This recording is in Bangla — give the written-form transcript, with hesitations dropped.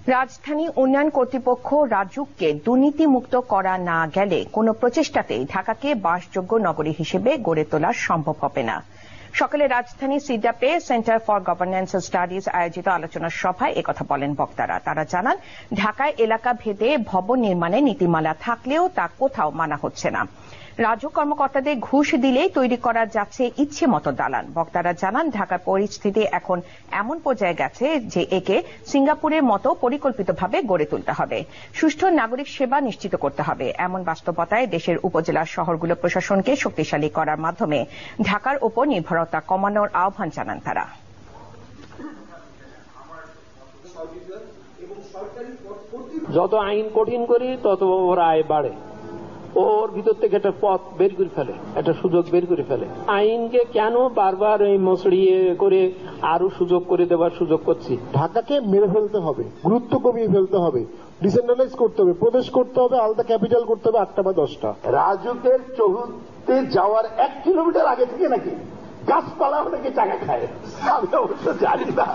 রাজধানী উন্নয়ন কর্তৃপক্ষ রাজুককে দুর্নীতিমুক্ত করা না গেলে কোনো প্রচেষ্টাতেই ঢাকাকে বাসযোগ্য নগরী হিসেবে গড়ে তোলা সম্ভব হবে না। সকালে রাজধানী সিডাপে সেন্টার ফর গভর্নেন্স স্টাডিজ আয়োজিত আলোচনা সভায় একথা বলেন বক্তারা। তারা জানান, ঢাকায় এলাকা ভেদে ভবন নির্মাণে নীতিমালা থাকলেও তা কোথাও মানা হচ্ছে না। রাজুক কর্মকর্তাদের ঘুষ দিলেই তৈরি করা যাচ্ছে ইচ্ছে মতো দালান। বক্তারা জানান, ঢাকার পরিস্থিতি এখন এমন পর্যায়ে গেছে যে একে সিঙ্গাপুরের মতো পরিকল্পিতভাবে গড়ে তুলতে হবে। সুষ্ঠু নাগরিক সেবা নিশ্চিত করতে হবে। এমন বাস্তবতায় দেশের উপজেলা শহরগুলো প্রশাসনকে শক্তিশালী করার মাধ্যমে ঢাকার ওপর নির্ভরতা কমানোর আহ্বান জানান তারা। যত আইন কঠিন করি তত ওর আয় বাড়ে, ওর ভিতর থেকে একটা পথ বের করে ফেলে, একটা সুযোগ বের করে ফেলে। আইনকে কেন বারবার এই মসড়িয়ে করে আরো সুযোগ করে দেওয়ার সুযোগ করছি? ঢাকাকে মেরে ফেলতে হবে, গুরুত্ব কমিয়ে ফেলতে হবে, ডিসেন্ট্রালাইজ করতে হবে, প্রদেশ করতে হবে, আলাদা ক্যাপিটাল করতে হবে 8টা বা 10টা। রাজুকের চৌহদ্দিতে যাওয়ার 1 কিলোমিটার আগে থেকে নাকি গাছপালা নাকি টাকা খায়, আমি অবশ্য জানি না।